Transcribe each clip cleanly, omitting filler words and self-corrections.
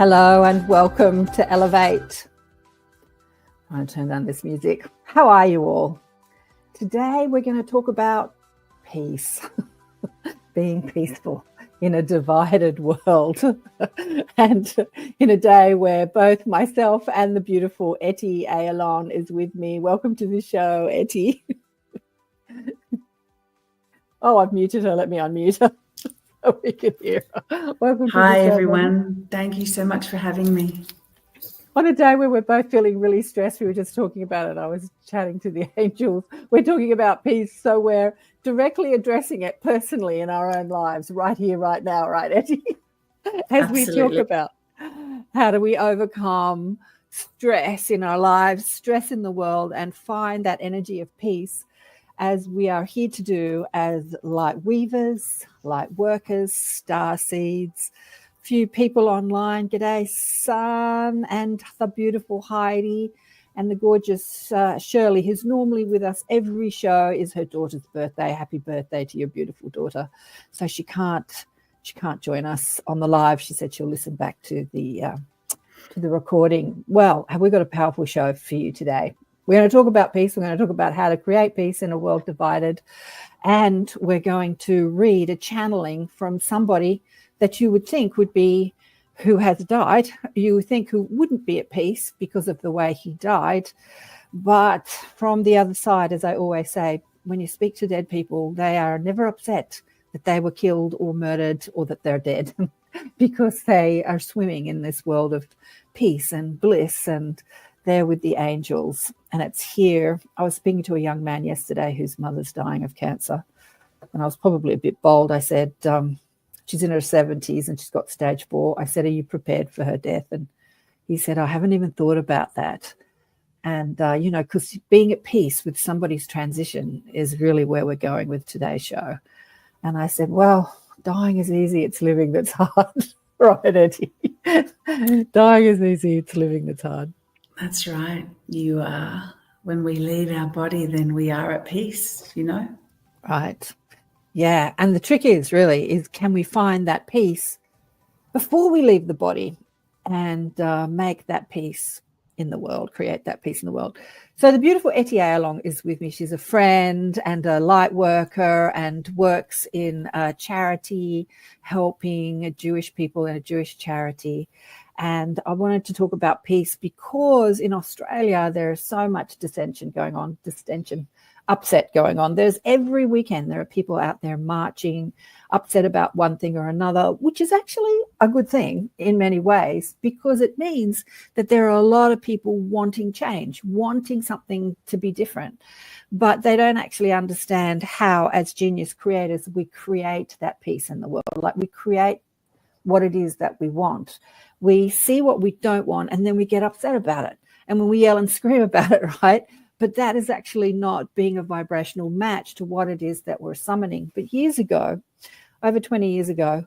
Hello and welcome to Elevate. I'm going to turn down this music. How are you all? Today we're going to talk about peace, being peaceful in a divided world and in a day where both myself and the beautiful Etty Ayalon is with me. Welcome to the show, Etty. Oh, I've muted her. Let me unmute her. So we can hear her. Welcome to Hi, the show, everyone. Thank you so much for having me. On a day where we're both feeling really stressed, we were just talking about it. I was chatting to the angels. We're talking about peace, so we're directly addressing it personally in our own lives, right here, right now, right, Etty? As Absolutely. we talk about how do we overcome stress in our lives, stress in the world, and find that energy of peace, as we are here to do as light weavers, light workers, star seeds. Few people online. G'day, Sun, and the beautiful Heidi, and the gorgeous Shirley, who's normally with us every show. Is her daughter's birthday. Happy birthday to your beautiful daughter. So she can't join us on the live. She said she'll listen back to the recording. Well, have we got a powerful show for you today? We're going to talk about peace. We're going to talk about how to create peace in a world divided. And we're going to read a channeling from somebody that you would think would be who has died. You would think who wouldn't be at peace because of the way he died. But from the other side, as I always say, when you speak to dead people, they are never upset that they were killed or murdered or that they're dead because they are swimming in this world of peace and bliss, and they're with the angels. And it's here. I was speaking to a young man yesterday whose mother's dying of cancer. And I was probably a bit bold. I said, she's in her 70s and she's got stage 4. I said, are you prepared for her death? And he said, I haven't even thought about that. And, because being at peace with somebody's transition is really where we're going with today's show. And I said, well, dying is easy. It's living that's hard. Right, Etty? Dying is easy. It's living that's hard. That's right. You are. When we leave our body, then we are at peace, Right. Yeah. And the trick is can we find that peace before we leave the body and make that peace in the world, create that peace in the world. So the beautiful Etty Ayalon is with me. She's a friend and a light worker and works in a charity, helping Jewish people in a Jewish charity. And I wanted to talk about peace because in Australia, there is so much upset going on. There's every weekend, there are people out there marching, upset about one thing or another, which is actually a good thing in many ways, because it means that there are a lot of people wanting change, wanting something to be different, but they don't actually understand how, as genius creators, we create that peace in the world. Like, we create what it is that we want. We see what we don't want, and then we get upset about it. And when we yell and scream about it, right? But that is actually not being a vibrational match to what it is that we're summoning. But years ago, over 20 years ago,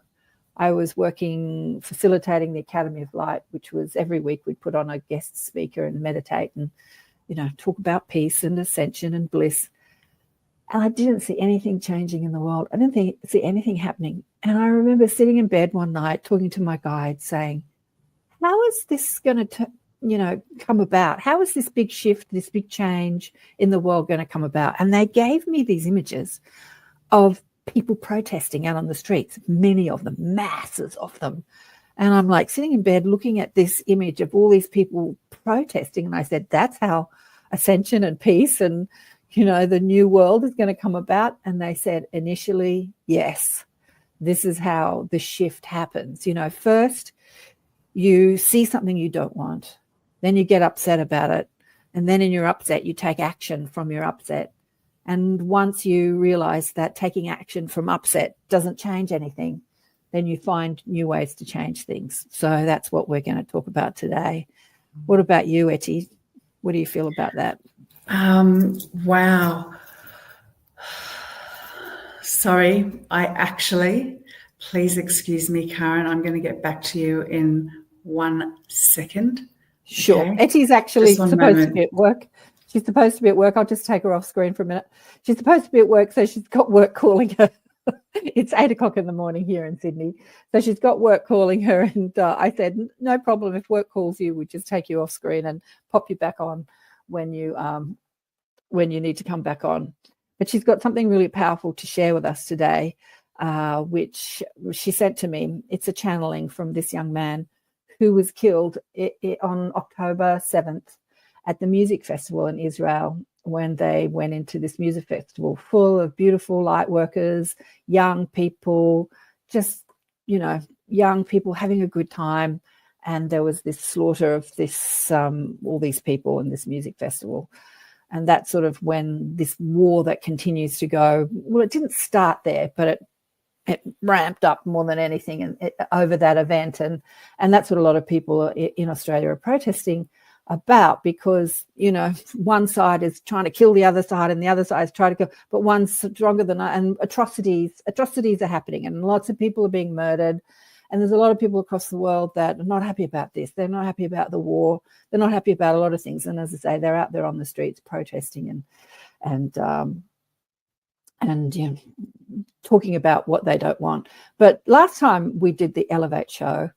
I was facilitating the Academy of Light, which was every week we'd put on a guest speaker and meditate and, talk about peace and ascension and bliss. And I didn't see anything changing in the world. I didn't see anything happening. And I remember sitting in bed one night talking to my guide saying, how is this going to come about? How is this big shift, this big change in the world going to come about? And they gave me these images of people protesting out on the streets, many of them, masses of them. And I'm like sitting in bed looking at this image of all these people protesting. And I said, that's how ascension and peace and, the new world is going to come about. And they said, initially, yes, this is how the shift happens. First you see something you don't want. Then you get upset about it. And then in your upset, you take action from your upset. And once you realize that taking action from upset doesn't change anything, then you find new ways to change things. So that's what we're going to talk about today. What about you, Etty? What do you feel about that? Wow. Sorry, please excuse me, Karen. I'm going to get back to you in 1 second. Sure. Okay. Etty's actually supposed to be at work. She's supposed to be at work. I'll just take her off screen for a minute. She's supposed to be at work, so she's got work calling her. It's 8:00 in the morning here in Sydney. So she's got work calling her, and I said, no problem. If work calls you, we just take you off screen and pop you back on when you need to come back on. But she's got something really powerful to share with us today, which she sent to me. It's a channeling from this young man who was killed on October 7th at the music festival in Israel, when they went into this music festival full of beautiful light workers, young people, just, young people having a good time. And there was this slaughter of all these people in this music festival. And that's sort of when this war that continues to go, well, it didn't start there, but it ramped up more than anything over that event. And that's what a lot of people in Australia are protesting about, because, one side is trying to kill the other side and the other side is trying to kill, but one's stronger than, and atrocities are happening and lots of people are being murdered. And there's a lot of people across the world that are not happy about this. They're not happy about the war. They're not happy about a lot of things. And as I say, they're out there on the streets protesting and talking about what they don't want. But last time we did the Elevate show,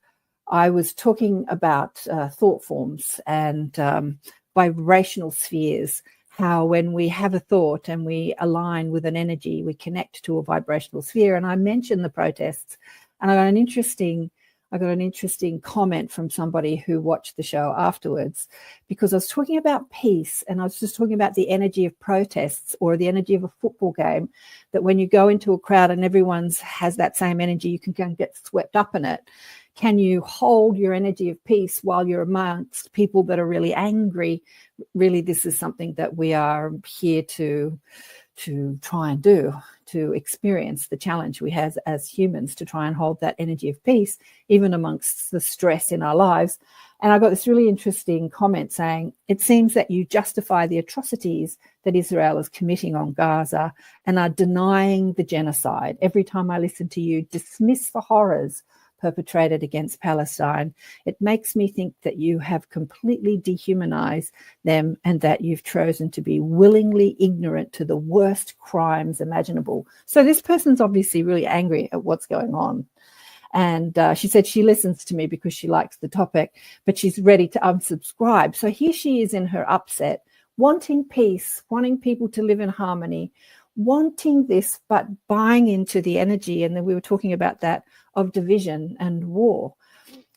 I was talking about thought forms and vibrational spheres, how when we have a thought and we align with an energy, we connect to a vibrational sphere. And I mentioned the protests, and I got an interesting comment from somebody who watched the show afterwards, because I was talking about peace and I was just talking about the energy of protests, or the energy of a football game, that when you go into a crowd and everyone has that same energy, you can get swept up in it. Can you hold your energy of peace while you're amongst people that are really angry? Really, this is something that we are here to try and do, to experience the challenge we have as humans to try and hold that energy of peace, even amongst the stress in our lives. And I got this really interesting comment saying, it seems that you justify the atrocities that Israel is committing on Gaza and are denying the genocide. Every time I listen to you dismiss the horrors perpetrated against Palestine, it makes me think that you have completely dehumanized them and that you've chosen to be willingly ignorant to the worst crimes imaginable. So this person's obviously really angry at what's going on. And she said she listens to me because she likes the topic, but she's ready to unsubscribe. So here she is in her upset, wanting peace, wanting people to live in harmony, wanting this, but buying into the energy. And then we were talking about that, of division and war.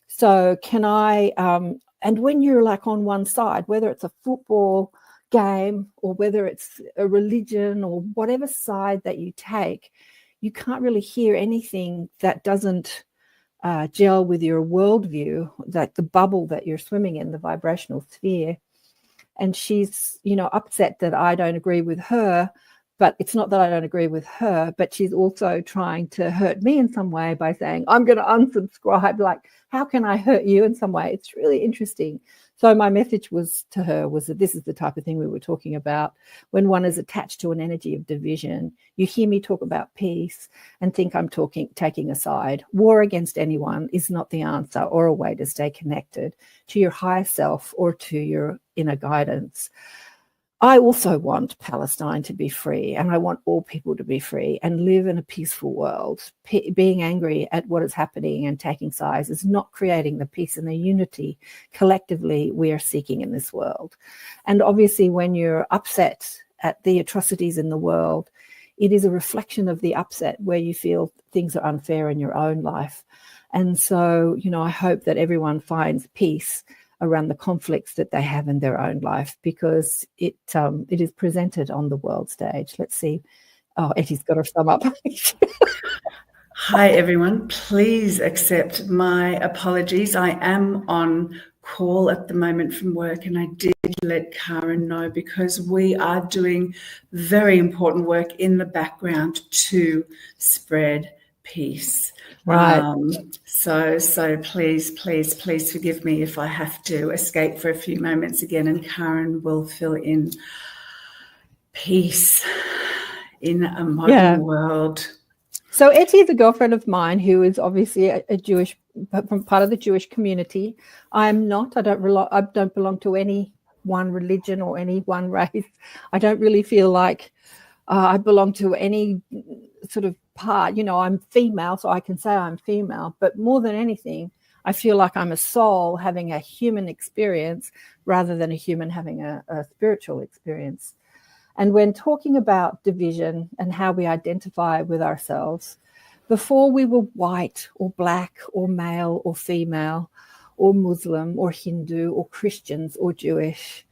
So can I, and when you're like on one side, whether it's a football game or whether it's a religion or whatever side that you take, you can't really hear anything that doesn't gel with your worldview, like the bubble that you're swimming in, the vibrational sphere. And she's, upset that I don't agree with her. But it's not that I don't agree with her, but she's also trying to hurt me in some way by saying, I'm going to unsubscribe. Like, how can I hurt you in some way? It's really interesting. So my message to her was that this is the type of thing we were talking about. When one is attached to an energy of division, you hear me talk about peace and think I'm taking a side. War against anyone is not the answer or a way to stay connected to your higher self or to your inner guidance. I also want Palestine to be free, and I want all people to be free and live in a peaceful world. Being angry at what is happening and taking sides is not creating the peace and the unity collectively we are seeking in this world. And obviously, when you're upset at the atrocities in the world, it is a reflection of the upset where you feel things are unfair in your own life. And so, I hope that everyone finds peace around the conflicts that they have in their own life, because it is presented on the world stage. Let's see. Oh, Etty's got her thumb up. Hi, everyone. Please accept my apologies. I am on call at the moment from work, and I did let KAren know because we are doing very important work in the background to spread peace. Right. So please forgive me if I have to escape for a few moments again, and KAren will fill in peace in a modern world. So Etty is a girlfriend of mine who is obviously a Jewish, part of the Jewish community. I'm not. I don't belong to any one religion or any one race. I don't really feel like I belong to any sort of part. I'm female, so I can say I'm female. But more than anything, I feel like I'm a soul having a human experience rather than a human having a spiritual experience. And when talking about division and how we identify with ourselves, before we were white or black or male or female or Muslim or Hindu or Christians or Jewish,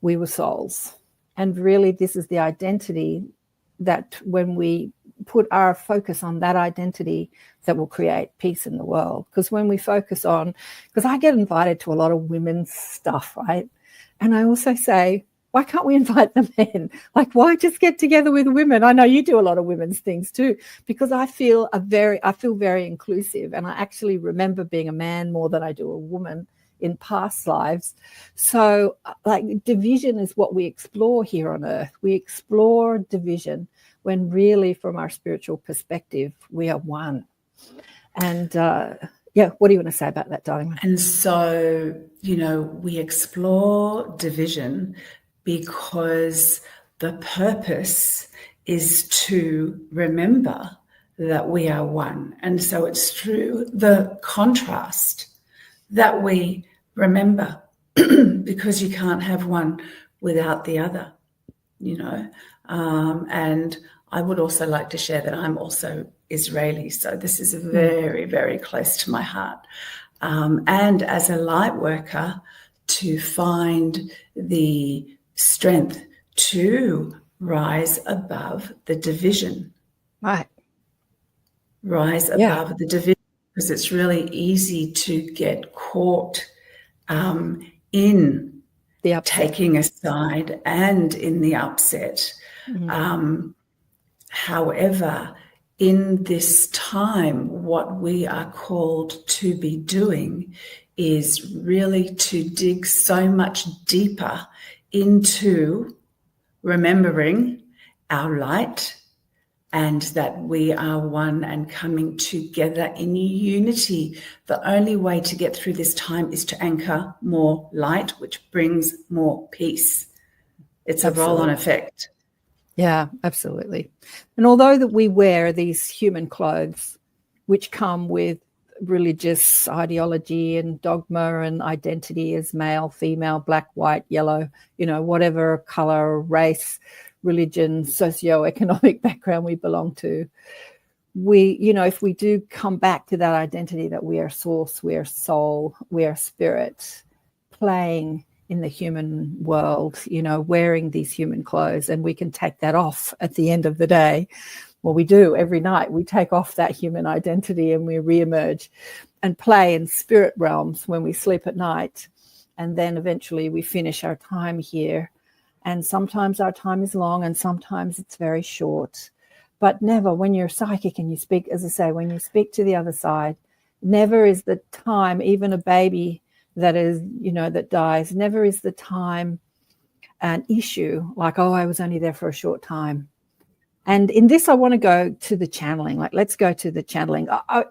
we were souls. And really, this is the identity that when we put our focus on that identity, that will create peace in the world. Because when we focus on, because I get invited to a lot of women's stuff, right? And I also say, why can't we invite the men? Like, why just get together with women? I know you do a lot of women's things too, because I feel very inclusive. And I actually remember being a man more than I do a woman in past lives. So like division is what we explore here on earth. We explore division when really from our spiritual perspective, we are one. And what do you want to say about that, darling? And so, we explore division because the purpose is to remember that we are one. And so it's through the contrast that we remember, because you can't have one without the other, and I would also like to share that I'm also Israeli, so this is very, very close to my heart. And as a light worker, to find the strength to rise above the division. Right. Rise above the division, because it's really easy to get caught in the taking a side and in the upset. However, in this time, what we are called to be doing is really to dig so much deeper into remembering our light and that we are one and coming together in unity. The only way to get through this time is to anchor more light, which brings more peace. It's a roll-on effect. Yeah, absolutely. And although that we wear these human clothes, which come with religious ideology and dogma and identity as male, female, black, white, yellow, whatever color, race, religion, socioeconomic background we belong to, we, if we do come back to that identity that we are source, we are soul, we are spirit, playing in the human world, wearing these human clothes, and we can take that off at the end of the day. Well, we do every night. We take off that human identity and we reemerge and play in spirit realms when we sleep at night. And then eventually we finish our time here. And sometimes our time is long and sometimes it's very short. But never, when you're psychic and you speak, as I say, when you speak to the other side, never is the time, even a baby that is, that dies, never is the time an issue like, oh, I was only there for a short time. And in this, I want to go to the channeling. Like, let's go to the channeling.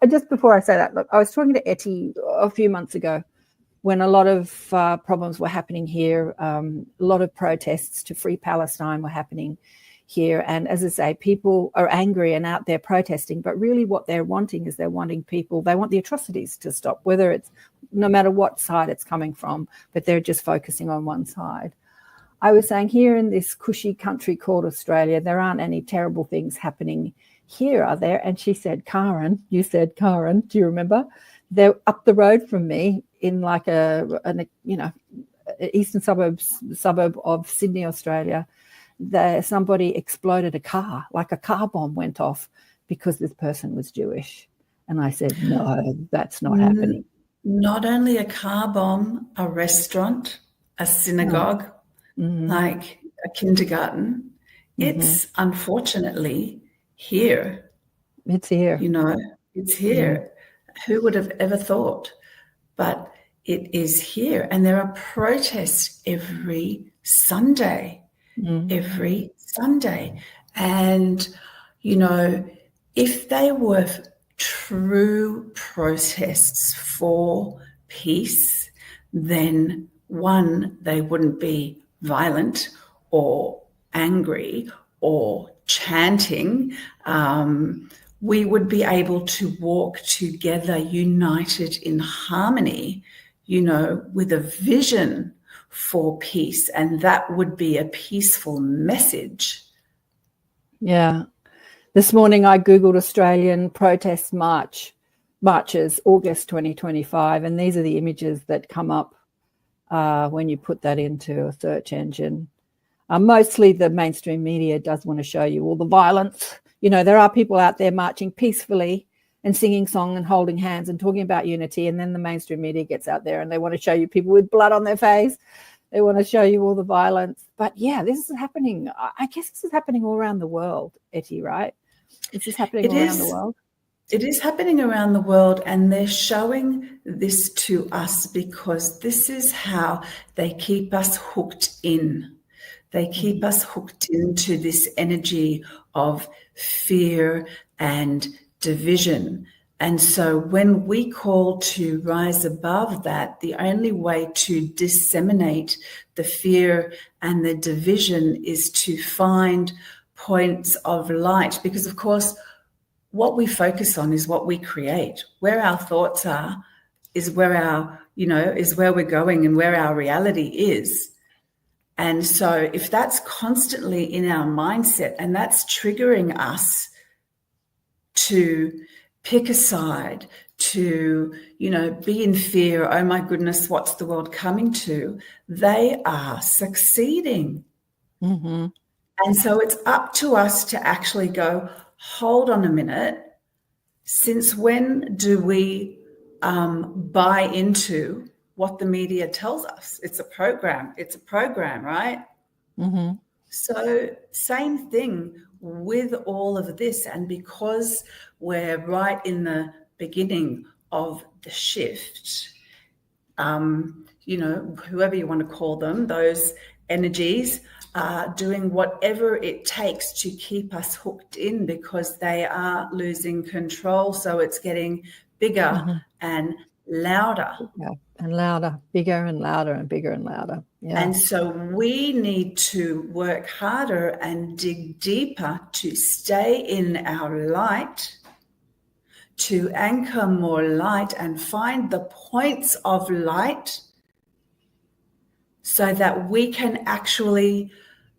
Just before I say that, look, I was talking to Etty a few months ago when a lot of problems were happening here. A lot of protests to free Palestine were happening here. And as I say, people are angry and out there protesting, but really what they're wanting is they want the atrocities to stop, whether it's no matter what side it's coming from, but they're just focusing on one side. I was saying here in this cushy country called Australia, there aren't any terrible things happening here, are there? And she said, Karen, do you remember? They're up the road from me in like an eastern suburb of Sydney, Australia. Somebody exploded a car, like a car bomb went off because this person was Jewish. And I said, no, that's not happening. Not only a car bomb, a restaurant, a synagogue, like a kindergarten. It's unfortunately here. It's here. It's here. Who would have ever thought? But it is here. And there are protests every Sunday. Every Sunday. And, if they were true protests for peace, then one, they wouldn't be violent or angry or chanting, we would be able to walk together united in harmony, with a vision for peace, and that would be a peaceful message. Yeah. This morning I Googled Australian protest marches, August 2025, and these are the images that come up when you put that into a search engine. Mostly the mainstream media does want to show you all the violence. There are people out there marching peacefully and singing song and holding hands and talking about unity, and then the mainstream media gets out there and they want to show you people with blood on their face. They want to show you all the violence. But yeah, this is happening. I guess this is happening all around the world, Etty, right? This is happening around the world. It is happening around the world, and they're showing this to us because this is how they keep us hooked in. They keep us hooked into this energy of fear and division. And so when we call to rise above that, the only way to disseminate the fear and the division is to find points of light, because of course what we focus on is what we create. Where our thoughts are is where is where we're going and where our reality is. And so if that's constantly in our mindset and that's triggering us to pick a side, to, be in fear, oh my goodness, what's the world coming to? They are succeeding. Mm-hmm. And so it's up to us to actually go, hold on a minute. Since when do we buy into what the media tells us? It's a program, right? Mm-hmm. So same thing with all of this. And because we're right in the beginning of the shift, whoever you want to call them, those energies are doing whatever it takes to keep us hooked in because they are losing control. So it's getting bigger and louder. Yeah, and louder, bigger and louder and bigger and louder. Yeah. And so we need to work harder and dig deeper to stay in our light, to anchor more light and find the points of light so that we can actually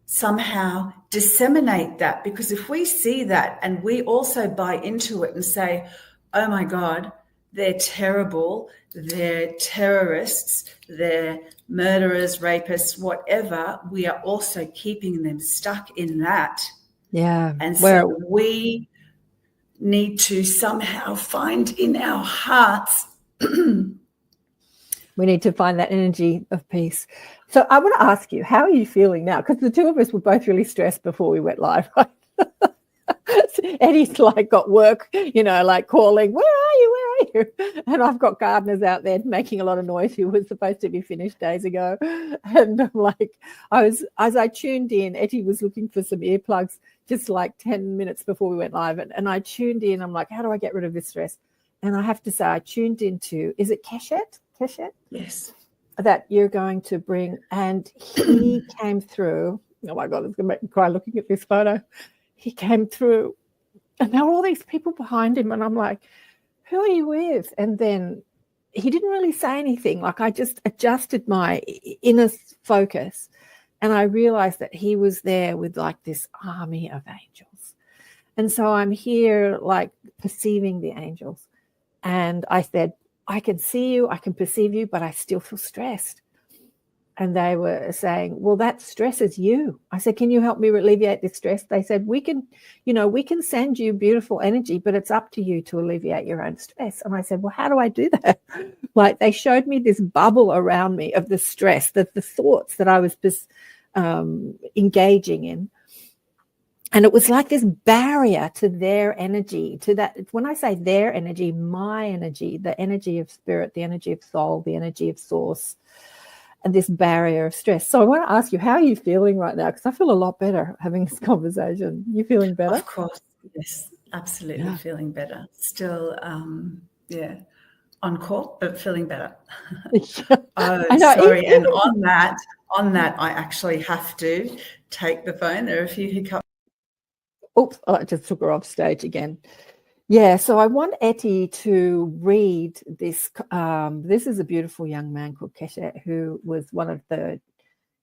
somehow disseminate that. Because if we see that and we also buy into it and say, oh my God, they're terrible, they're terrorists, they're murderers, rapists, whatever, we are also keeping them stuck in that. Yeah. And so we need to somehow find in our hearts. We need to find that energy of peace. So I want to ask you, how are you feeling now? Because the two of us were both really stressed before we went live, right? Etty's got work, calling, where are you? And I've got gardeners out there making a lot of noise who was supposed to be finished days ago. And I'm as I tuned in, Etty was looking for some earplugs just 10 minutes before we went live. And I tuned in. I'm like, how do I get rid of this stress? And I have to say, I tuned into, is it Keshet? Yes. That you're going to bring. And he came through. Oh my God, it's going to make me cry looking at this photo. He came through and there were all these people behind him. And I'm like, who are you with? And then he didn't really say anything. I just adjusted my inner focus and I realized that he was there with this army of angels. And so I'm here perceiving the angels. And I said, I can see you, I can perceive you, but I still feel stressed. And they were saying, well, that stresses you. I said, can you help me alleviate this stress? They said, we can send you beautiful energy, but it's up to you to alleviate your own stress. And I said, well, how do I do that? They showed me this bubble around me of the stress, the thoughts that I was engaging in. And it was like this barrier to their energy, to that. When I say their energy, my energy, the energy of spirit, the energy of soul, the energy of source, and this barrier of stress. So I want to ask you, how are you feeling right now? Because I feel a lot better having this conversation. You feeling better? Of course, yes, absolutely feeling better. Still, on call, but feeling better. Sorry. And on that, I actually have to take the phone. There are a few hiccups. Oops, I just took her off stage again. Yeah, so I want Etty to read this. This is a beautiful young man called Keshet, who was one of the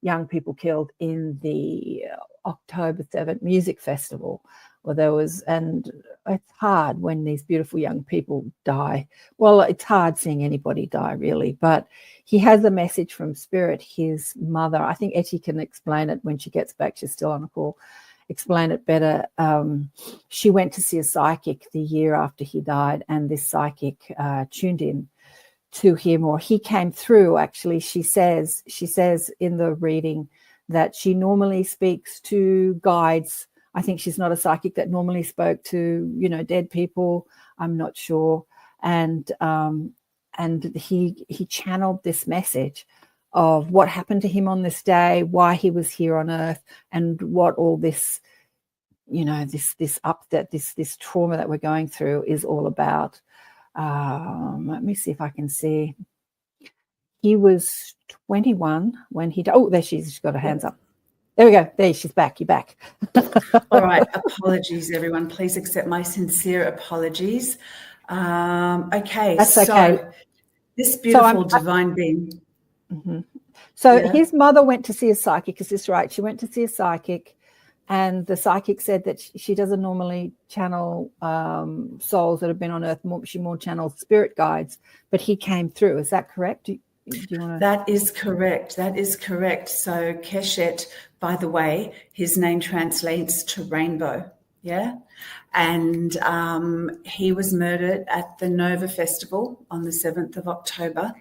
young people killed in the October 7th music festival. And it's hard when these beautiful young people die. Well, it's hard seeing anybody die, really, but he has a message from Spirit. His mother, I think Etty can explain it when she gets back. She's still on a call. Explain it better. She went to see a psychic the year after he died, and this psychic tuned in to him, or he came through. Actually, she says in the reading that she normally speaks to guides. I think she's not a psychic that normally spoke to, dead people. I'm not sure. And he channeled this message of what happened to him on this day, why he was here on Earth, and what all this, this trauma that we're going through is all about. Let me see if I can see. He was 21 when he died. Oh, there she is. She's got her hands up. There we go. There, she's back. You're back. All right. Apologies, everyone. Please accept my sincere apologies. Okay. That's okay. So this beautiful divine being. Mm-hmm. So his mother went to see a psychic. Is this right? She went to see a psychic, and the psychic said that she doesn't normally channel souls that have been on Earth. She more channels spirit guides, but he came through. Is that correct? Do you want to... That is correct. That is correct. So Keshet, by the way, his name translates to rainbow. Yeah. And he was murdered at the Nova Festival on the 7th of October.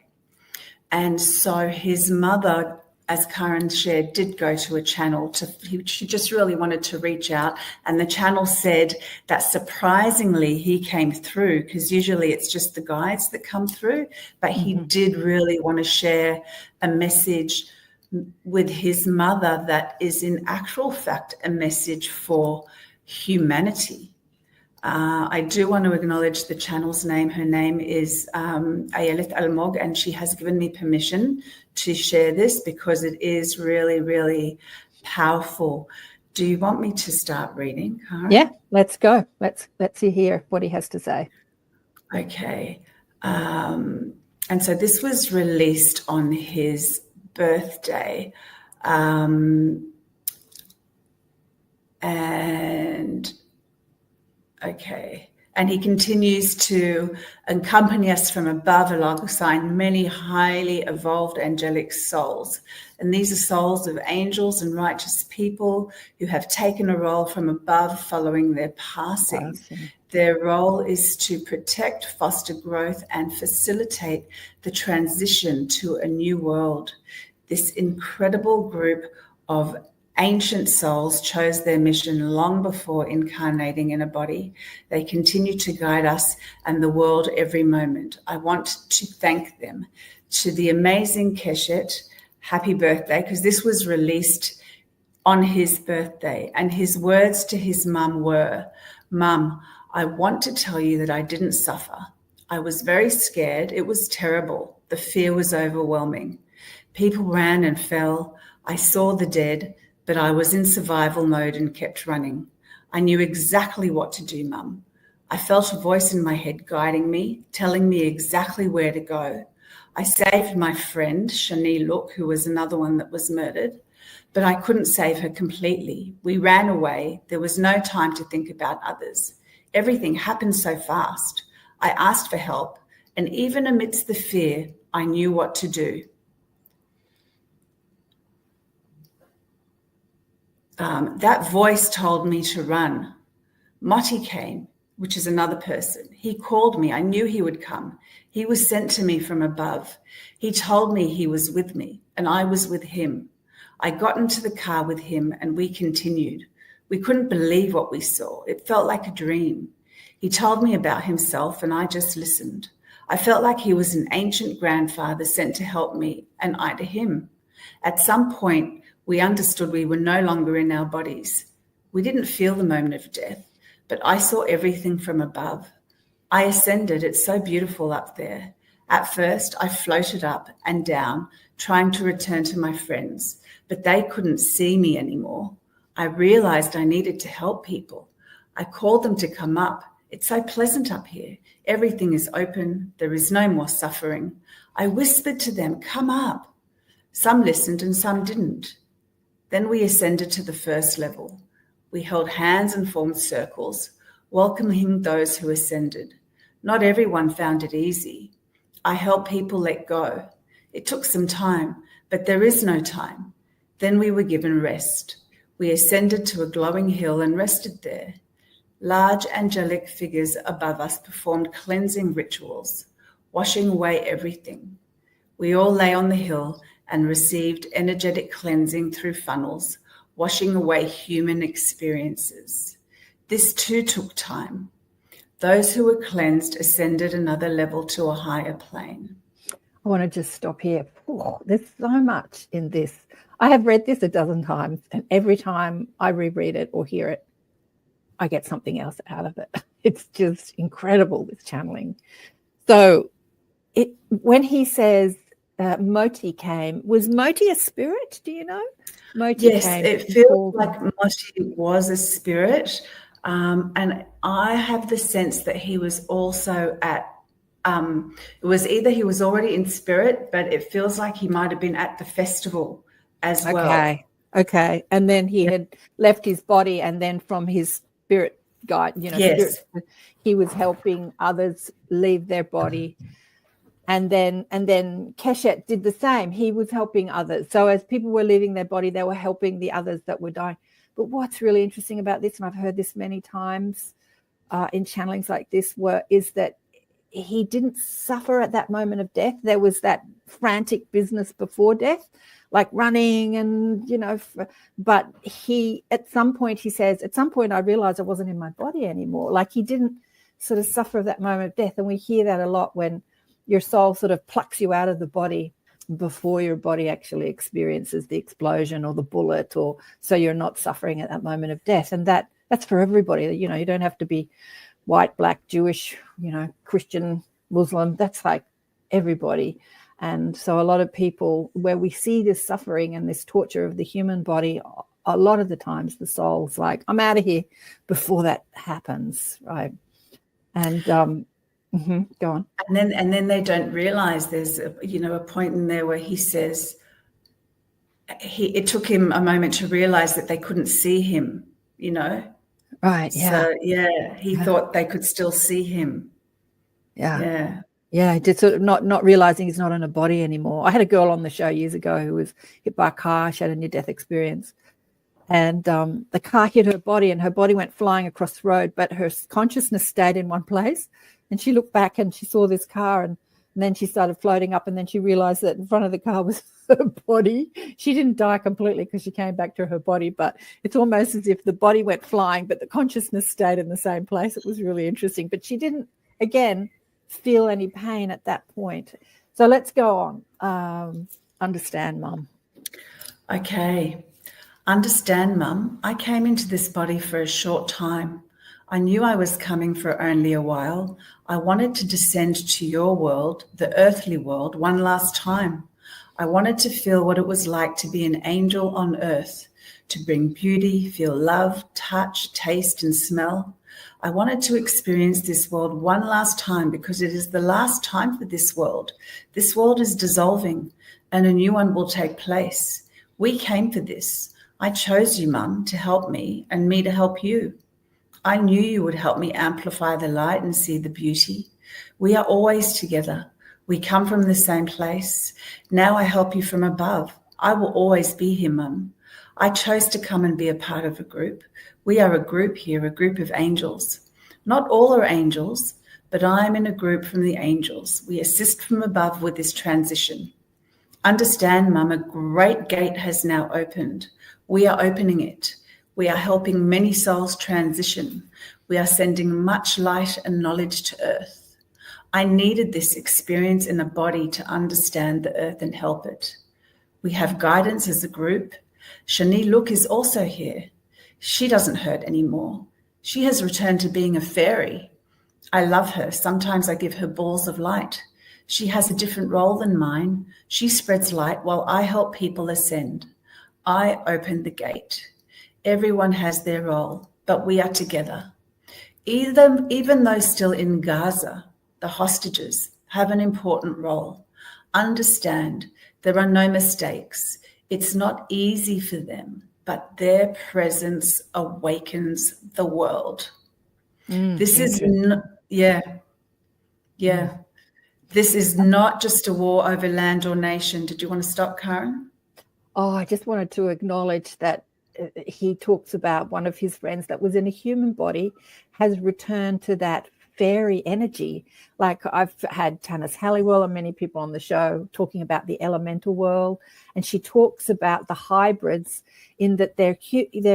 And so his mother, as Karen shared, did go to a channel. She just really wanted to reach out. And the channel said that surprisingly he came through, because usually it's just the guides that come through. But he did really want to share a message with his mother that is in actual fact a message for humanity. I do want to acknowledge the channel's name. Her name is Ayalon, and she has given me permission to share this because it is really, really powerful. Do you want me to start reading, Karen? Yeah, let's go. Let's hear what he has to say. Okay. And so this was released on his birthday. Okay. And he continues to accompany us from above alongside many highly evolved angelic souls. And these are souls of angels and righteous people who have taken a role from above following their passing. Awesome. Their role is to protect, foster growth, and facilitate the transition to a new world. This incredible group of ancient souls chose their mission long before incarnating in a body. They continue to guide us and the world every moment. I want to thank them. To the amazing Keshet, happy birthday, because this was released on his birthday. And his words to his mum were, "Mum, I want to tell you that I didn't suffer. I was very scared. It was terrible. The fear was overwhelming. People ran and fell. I saw the dead, but I was in survival mode and kept running. I knew exactly what to do, Mum. I felt a voice in my head guiding me, telling me exactly where to go. I saved my friend, Shani Look, who was another one that was murdered, but I couldn't save her completely. We ran away. There was no time to think about others. Everything happened so fast. I asked for help, and even amidst the fear, I knew what to do. That voice told me to run. Moti came, which is another person. He called me. I knew he would come. He was sent to me from above. He told me he was with me, and I was with him. I got into the car with him, and we continued. We couldn't believe what we saw. It felt like a dream. He told me about himself, and I just listened. I felt like he was an ancient grandfather sent to help me, and I to him. At some point, we understood we were no longer in our bodies. We didn't feel the moment of death, but I saw everything from above. I ascended. It's so beautiful up there. At first, I floated up and down, trying to return to my friends, but they couldn't see me anymore. I realized I needed to help people. I called them to come up. It's so pleasant up here. Everything is open. There is no more suffering. I whispered to them, come up. Some listened and some didn't. Then we ascended to the first level. We held hands and formed circles, welcoming those who ascended. Not everyone found it easy. I helped people let go. It took some time, but there is no time. Then we were given rest. We ascended to a glowing hill and rested there. Large angelic figures above us performed cleansing rituals, washing away everything. We all lay on the hill and received energetic cleansing through funnels, washing away human experiences. This too took time. Those who were cleansed ascended another level to a higher plane. I want to just stop here. There's so much in this. I have read this a dozen times, and every time I reread it or hear it, I get something else out of it. It's just incredible, this channeling. So when he says Moti came, was Moti a spirit? Do you know? Moti yes, came. It feels like Moti was a spirit. And I have the sense that he was also at, it was either he was already in spirit, but it feels like he might have been at the festival as well. Okay. And then he had left his body, and then from his spirit guide, yes. spirit, he was helping others leave their body. And then Keshet did the same. He was helping others. So as people were leaving their body, they were helping the others that were dying. But what's really interesting about this, and I've heard this many times in channelings like this, is that he didn't suffer at that moment of death. There was that frantic business before death, like running and, but he, at some point, he says, at some point I realized I wasn't in my body anymore. Like he didn't sort of suffer at that moment of death. And we hear that a lot when your soul sort of plucks you out of the body before your body actually experiences the explosion or the bullet, or so you're not suffering at that moment of death. And that's for everybody. You don't have to be white, black, Jewish, Christian, Muslim. That's like everybody. And so a lot of people, where we see this suffering and this torture of the human body, a lot of the times the soul's like, I'm out of here before that happens, right? And go on. And then they don't realize there's a point in there where he says it took him a moment to realize that they couldn't see him, Right. Yeah. So he thought they could still see him. Yeah, just sort of not realizing he's not in a body anymore. I had a girl on the show years ago who was hit by a car. She had a near-death experience. And the car hit her body, and her body went flying across the road, but her consciousness stayed in one place. And she looked back and she saw this car, and then she started floating up, and then she realized that in front of the car was her body. She didn't die completely because she came back to her body, but it's almost as if the body went flying, but the consciousness stayed in the same place. It was really interesting. But she didn't, again, feel any pain at that point. So let's go on. Understand, Mum. Okay. Understand, Mum. I came into this body for a short time. I knew I was coming for only a while. I wanted to descend to your world, the earthly world, one last time. I wanted to feel what it was like to be an angel on earth, to bring beauty, feel love, touch, taste, and smell. I wanted to experience this world one last time because it is the last time for this world. This world is dissolving and a new one will take place. We came for this. I chose you, Mum, to help me and me to help you. I knew you would help me amplify the light and see the beauty. We are always together. We come from the same place. Now I help you from above. I will always be here, Mum. I chose to come and be a part of a group. We are a group here, a group of angels. Not all are angels, but I am in a group from the angels. We assist from above with this transition. Understand, Mum, a great gate has now opened. We are opening it. We are helping many souls transition. We are sending much light and knowledge to earth. I needed this experience in a body to understand the earth and help it. We have guidance as a group. Shani Look is also here. She doesn't hurt anymore. She has returned to being a fairy. I love her. Sometimes I give her balls of light. She has a different role than mine. She spreads light while I help people ascend. I open the gate. Everyone has their role, but we are together. Even those still in Gaza, the hostages have an important role. Understand there are no mistakes. It's not easy for them, but their presence awakens the world. This is, This is not just a war over land or nation. Did you want to stop, Karen? Oh, I just wanted to acknowledge that he talks about one of his friends that was in a human body has returned to that fairy energy. Like I've had Tanis Halliwell and many people on the show talking about the elemental world, and she talks about the hybrids in that they're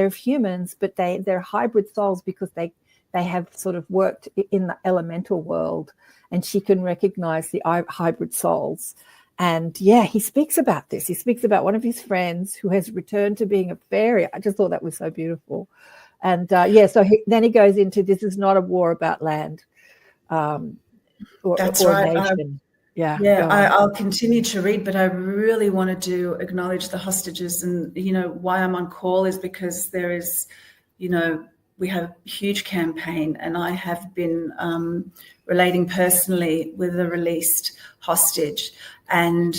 humans, but they're hybrid souls because they have sort of worked in the elemental world, and she can recognize the hybrid souls. And he speaks about this. He speaks about one of his friends who has returned to being a fairy. I just thought that was so beautiful. And so then he goes into, this is not a war about land or right. nation. I'll continue to read, but I really wanted to acknowledge the hostages. And, why I'm on call is because there is, we have a huge campaign, and I have been relating personally with a released hostage, and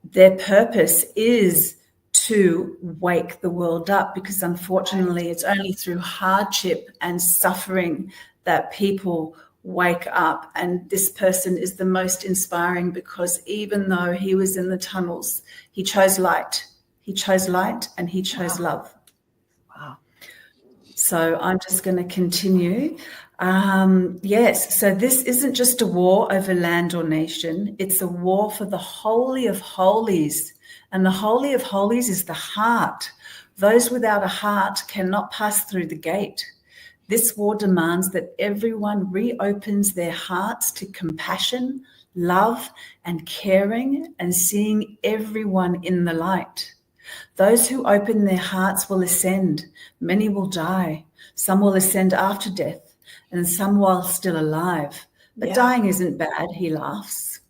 their purpose is to wake the world up, because unfortunately it's only through hardship and suffering that people wake up. And this person is the most inspiring, because even though he was in the tunnels, he chose light. He chose light and he chose love. Wow. So I'm just going to continue. So this isn't just a war over land or nation. It's a war for the Holy of Holies. And the Holy of Holies is the heart. Those without a heart cannot pass through the gate. This war demands that everyone reopens their hearts to compassion, love, and caring, and seeing everyone in the light. Those who open their hearts will ascend. Many will die. Some will ascend after death, and some while still alive. But dying isn't bad, he laughs.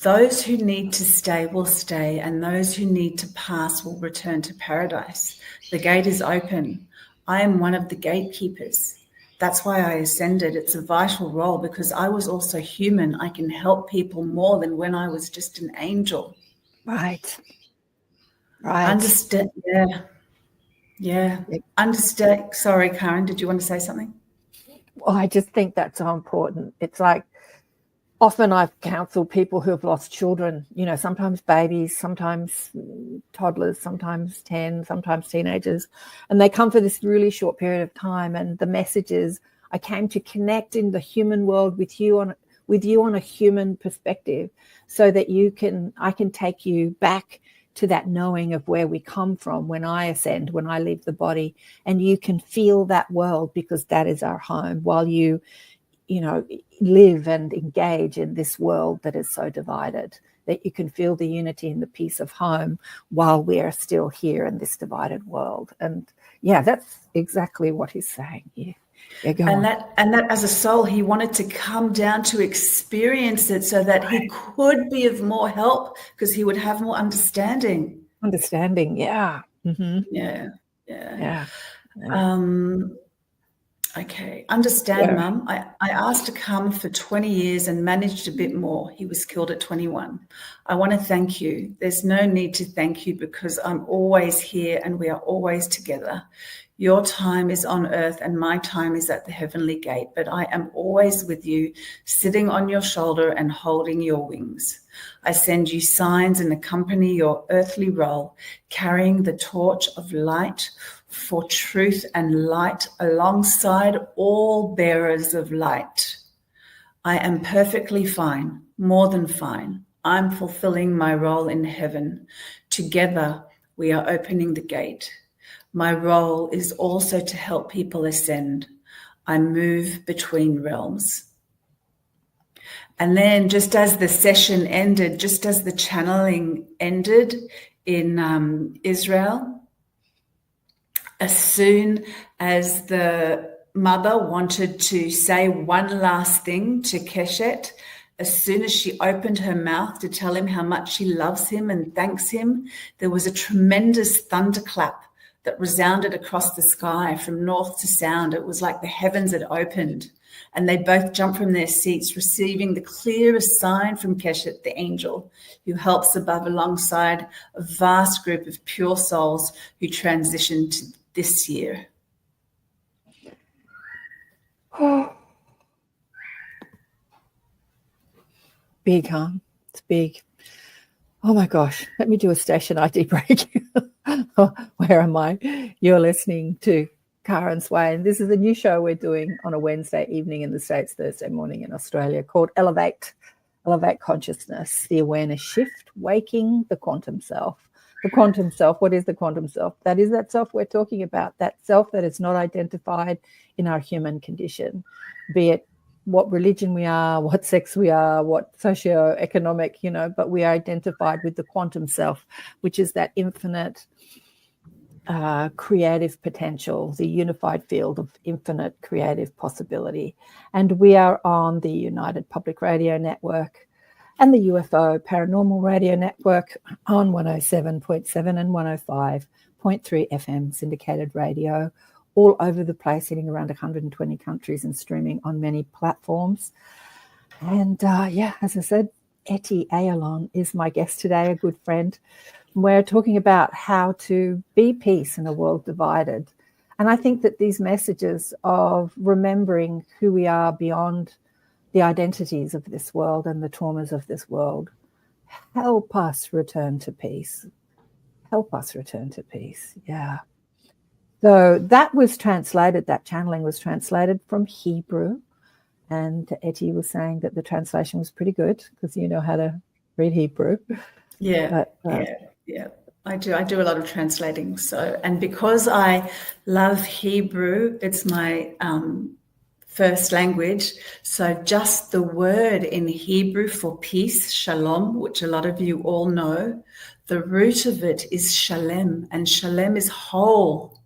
Those who need to stay will stay, and those who need to pass will return to paradise. The gate is open. I am one of the gatekeepers. That's why I ascended. It's a vital role, because I was also human. I can help people more than when I was just an angel. Right. Understand. Understand. Sorry, Karen, did you want to say something? Well, I just think that's so important. It's like, often I've counseled people who have lost children, sometimes babies, sometimes toddlers, sometimes 10, sometimes teenagers. And they come for this really short period of time. And the message is, I came to connect in the human world with you on a human perspective, so that I can take you back to that knowing of where we come from when I ascend, when I leave the body, and you can feel that world, because that is our home, while you live and engage in this world that is so divided, that you can feel the unity and the peace of home while we are still here in this divided world. And that's exactly what he's saying here. And that as a soul, he wanted to come down to experience it, so that he could be of more help, because he would have more understanding. Mm-hmm. Okay. Understand, Mum. I asked to come for 20 years and managed a bit more. He was killed at 21. I want to thank you. There's no need to thank you, because I'm always here and we are always together. Your time is on earth and my time is at the heavenly gate, but I am always with you, sitting on your shoulder and holding your wings. I send you signs and accompany your earthly role, carrying the torch of light for truth and light alongside all bearers of light. I am perfectly fine, more than fine. I'm fulfilling my role in heaven. Together, we are opening the gate. My role is also to help people ascend. I move between realms. And then, just as the session ended, just as the channeling ended in Israel, as soon as the mother wanted to say one last thing to Keshet, as soon as she opened her mouth to tell him how much she loves him and thanks him, there was a tremendous thunderclap that resounded across the sky from north to south. It was like the heavens had opened, and they both jumped from their seats, receiving the clearest sign from Keshet, the angel, who helps above alongside a vast group of pure souls who transitioned this year. Oh. Big, huh? It's big. Oh my gosh, let me do a station ID break. Where am I? You're listening to KAren Swain. This is a new show we're doing on a Wednesday evening in the States, Thursday morning in Australia, called Elevate Consciousness, the awareness shift, waking the quantum self. The quantum self, what is the quantum self? That is that self we're talking about, that self that is not identified in our human condition, be it what religion we are, what sex we are, what socioeconomic, but we are identified with the quantum self, which is that infinite creative potential, the unified field of infinite creative possibility. And we are on the United Public Radio Network and the UFO Paranormal Radio Network on 107.7 and 105.3 FM syndicated radio, all over the place, hitting around 120 countries and streaming on many platforms. And as I said, Etty Ayalon is my guest today, a good friend. We're talking about how to be peace in a world divided. And I think that these messages of remembering who we are beyond the identities of this world and the traumas of this world help us return to peace. Help us return to peace. Yeah. So that was translated, that channeling was translated from Hebrew. And Etty was saying that the translation was pretty good because you know how to read Hebrew. Yeah, yeah. I do a lot of translating. So, and because I love Hebrew, it's my first language. So just the word in Hebrew for peace, shalom, which a lot of you all know, the root of it is shalem, and shalem is whole.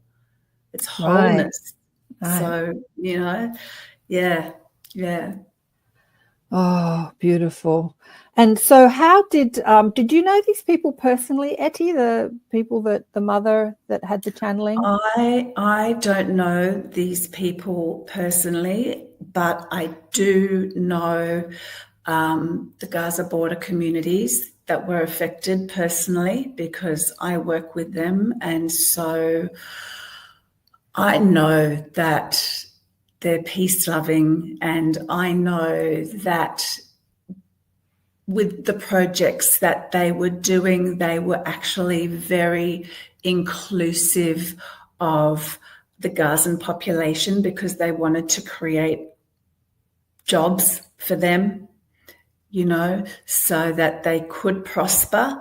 It's wholeness. Right. So, yeah. Oh, beautiful. And so how did you know these people personally, Etty, the people the mother that had the channeling? I don't know these people personally, but I do know the Gaza border communities that were affected personally because I work with them. And so I know that they're peace-loving, and I know that with the projects that they were doing, they were actually very inclusive of the Gazan population because they wanted to create jobs for them, so that they could prosper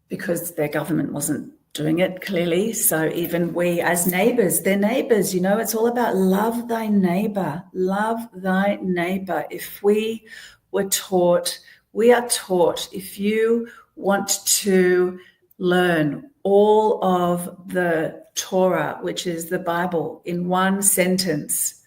because their government wasn't doing it clearly. So even we as neighbors, they're neighbors, it's all about love thy neighbor, love thy neighbor. If we are taught, if you want to learn all of the Torah, which is the Bible, in one sentence,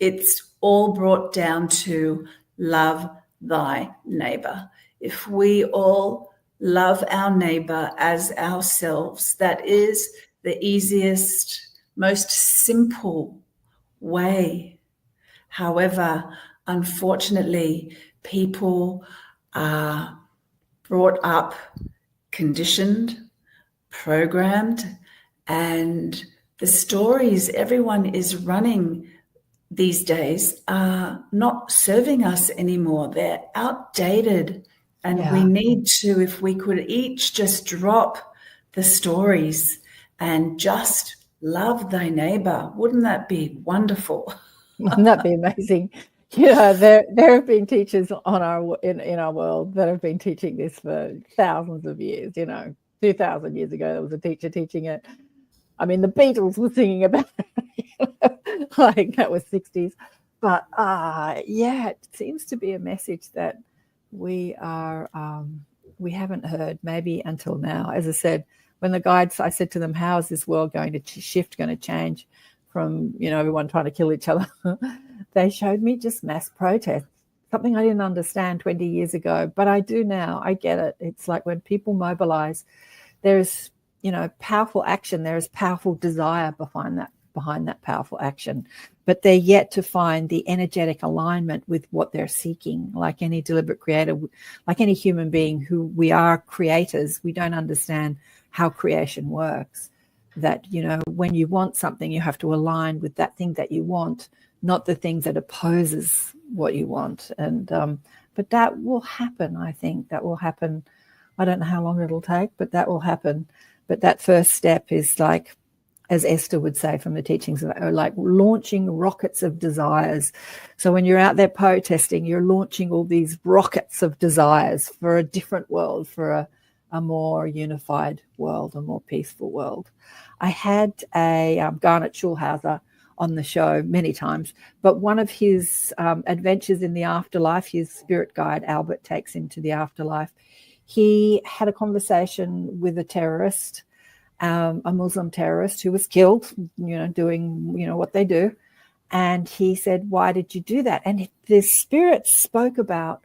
it's all brought down to love thy neighbor. If we all love our neighbor as ourselves, that is the easiest, most simple way. However, unfortunately, people are brought up, conditioned, programmed, and the stories everyone is running these days are not serving us anymore. They're outdated. And we need to, if we could each just drop the stories and just love thy neighbor, wouldn't that be wonderful? Wouldn't that be amazing? There have been teachers in our world that have been teaching this for thousands of years. 2,000 years ago, there was a teacher teaching it. I mean, the Beatles were singing about it, like that was 60s. But it seems to be a message that we haven't heard maybe until now. As I said, when the guides, I said to them, how is this world going to shift, going to change from, everyone trying to kill each other? They showed me just mass protests, something I didn't understand 20 years ago, but I do now. I get it. It's like when people mobilize, there's powerful action. There is powerful desire behind that powerful action, but they're yet to find the energetic alignment with what they're seeking. Like any deliberate creator, like any human being who we are creators, we don't understand how creation works. That, when you want something, you have to align with that thing that you want, not the thing that opposes what you want. And but that will happen. I think that will happen. I don't know how long it'll take, but that will happen. But that first step is like, as Esther would say from the teachings, like launching rockets of desires. So when you're out there protesting, you're launching all these rockets of desires for a different world, for a more unified world, a more peaceful world. I had a Garnet Schulhauser on the show many times, but one of his adventures in the afterlife, his spirit guide, Albert, takes him to the afterlife. He had a conversation with a terrorist, a Muslim terrorist who was killed, doing, what they do. And he said, "Why did you do that?" And the spirit spoke about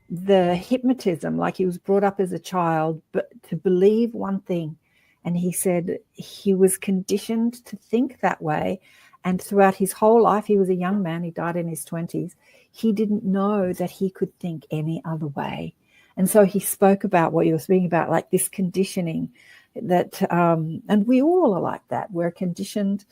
the hypnotism, like he was brought up as a child, but to believe one thing. And he said he was conditioned to think that way. And throughout his whole life, he was a young man, he died in his 20s, he didn't know that he could think any other way. And so he spoke about what you were speaking about, like this conditioning that, and we all are like that. We're conditioned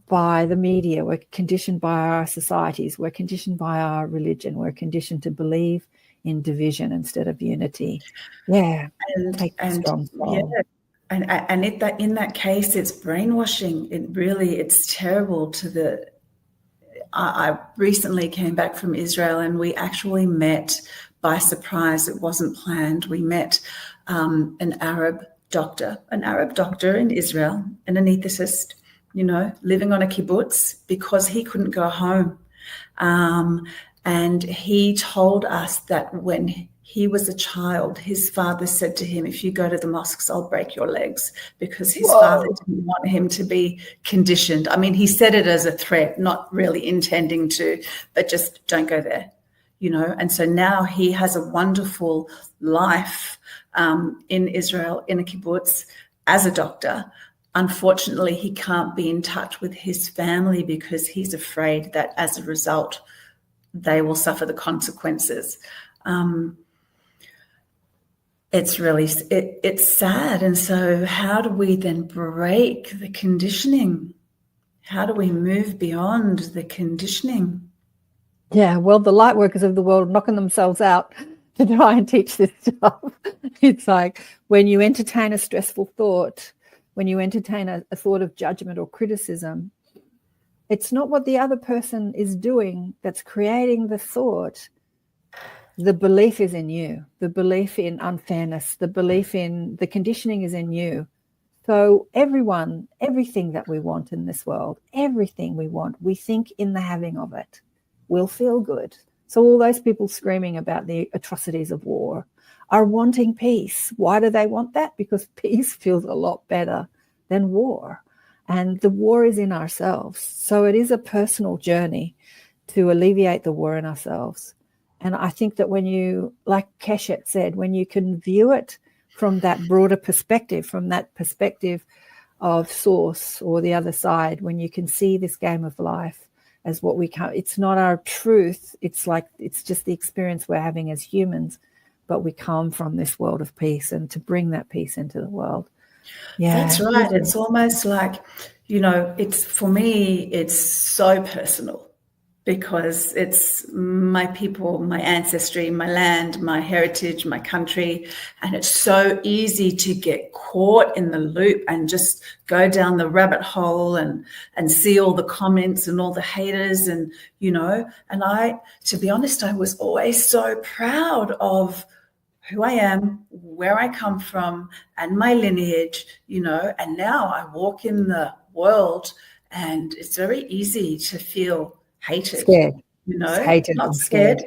by the media, we're conditioned by our societies, we're conditioned by our religion, we're conditioned to believe in division instead of unity. Yeah, and strong soul. Yeah. And in that case, it's brainwashing. It's terrible I recently came back from Israel, and we actually met by surprise. It wasn't planned. We met an Arab doctor in Israel, an anesthetist, living on a kibbutz because he couldn't go home. And he told us that when he was a child, his father said to him, "If you go to the mosques, I'll break your legs," because his father didn't want him to be conditioned. I mean, he said it as a threat, not really intending to, but just don't go there, And so now he has a wonderful life in Israel, in a kibbutz, as a doctor. Unfortunately, he can't be in touch with his family because he's afraid that as a result, they will suffer the consequences. It's sad. And so how do we then break the conditioning? How do we move beyond the conditioning? Yeah, well, the light workers of the world are knocking themselves out to try and teach this stuff. It's like when you entertain a stressful thought, when you entertain a thought of judgment or criticism, it's not what the other person is doing that's creating the thought. The belief is in you. The belief in unfairness, the belief in the conditioning is in you. So everything that we want in this world, everything we want, we think in the having of it will feel good. So all those people screaming about the atrocities of war are wanting peace. Why do they want that? Because peace feels a lot better than war. And the war is in ourselves. So it is a personal journey to alleviate the war in ourselves. And I think that when you, like Keshet said, when you can view it from that broader perspective, from that perspective of source or the other side, when you can see this game of life as what we can, it's not our truth. It's just the experience we're having as humans, but we come from this world of peace, and to bring that peace into the world. Yeah, that's right. It's almost like, for me, it's so personal because it's my people, my ancestry, my land, my heritage, my country. And it's so easy to get caught in the loop and just go down the rabbit hole and see all the comments and all the haters and to be honest, I was always so proud of who I am, where I come from, and my lineage, and now I walk in the world and it's very easy to feel hated, scared. Hated, not scared,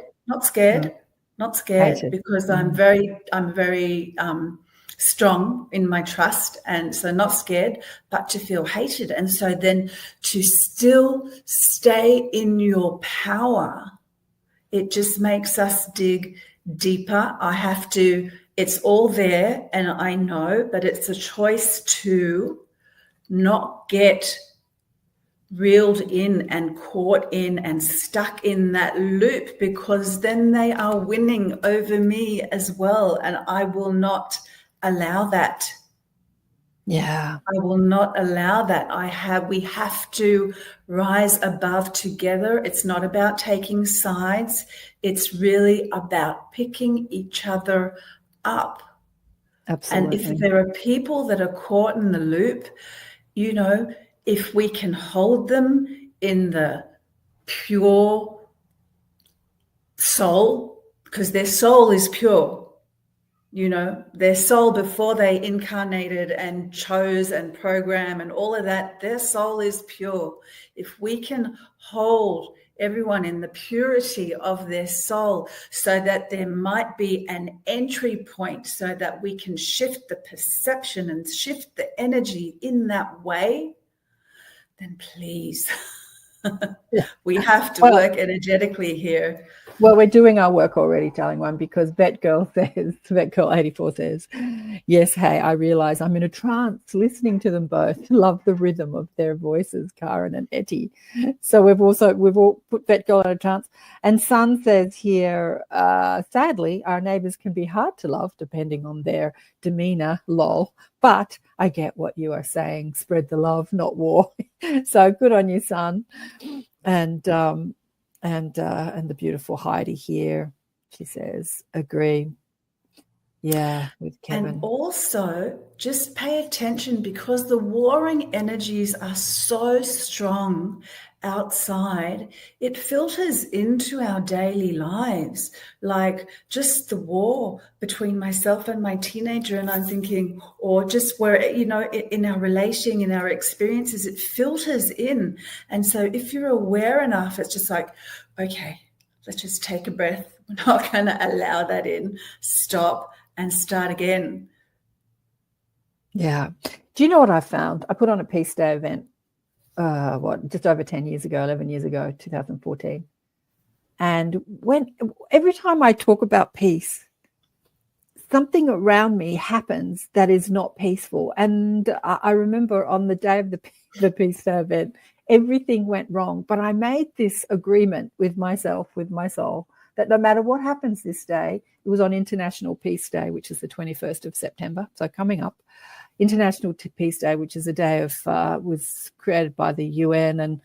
Hated. because I'm very strong in my trust, and so not scared, but to feel hated. And so then to still stay in your power, it just makes us dig deeper. I have to it's all there, and I know, but it's a choice to not get reeled in and caught in and stuck in that loop, because then they are winning over me as well, and I will not allow that. Yeah. I will not allow that. We have to rise above together. It's not about taking sides. It's really about picking each other up. Absolutely. And if there are people that are caught in the loop, you know, if we can hold them in the pure soul, because their soul is pure, you know, their soul before they incarnated and chose and program and all of that, their soul is pure. If we can hold everyone in the purity of their soul, so that there might be an entry point, so that we can shift the perception and shift the energy in that way, then please, we have to work energetically here. Well, we're doing our work already, darling one, because Vet Girl 84 says, yes, hey, I realize I'm in a trance listening to them both. Love the rhythm of their voices, Karen and Etty. So we've all put Vet Girl in a trance. And Sun says here, sadly, our neighbors can be hard to love depending on their demeanor, lol. But I get what you are saying. Spread the love, not war. So good on you, Sun. And the beautiful Heidi here, she says, agree. Yeah, with Kevin. And also just pay attention, because the warring energies are so strong outside, it filters into our daily lives, like just the war between myself and my teenager, and I'm thinking, or just where, you know, in our relation, in our experiences, it filters in. And so if you're aware enough, it's just like, okay, let's just take a breath. We're not going to allow that in. Stop and start again. Yeah. Do you know what I found? I put on a Peace Day event, just over 10 years ago, 11 years ago, 2014. And every time I talk about peace, something around me happens that is not peaceful. And I remember on the day of the Peace Day event, everything went wrong. But I made this agreement with myself, with my soul, that no matter what happens this day, it was on International Peace Day, which is the 21st of September. So coming up, International Peace Day, which is a day was created by the UN and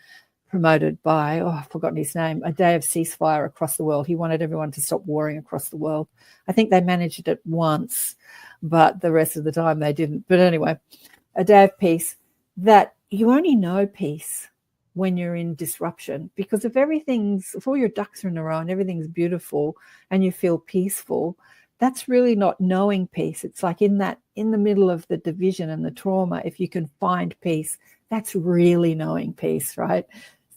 promoted by, I've forgotten his name, a day of ceasefire across the world. He wanted everyone to stop warring across the world. I think they managed it once, but the rest of the time they didn't. But anyway, a day of peace, that you only know peace when you're in disruption, because if all your ducks are in a row and everything's beautiful and you feel peaceful, that's really not knowing peace. It's like in the middle of the division and the trauma, if you can find peace, that's really knowing peace, right?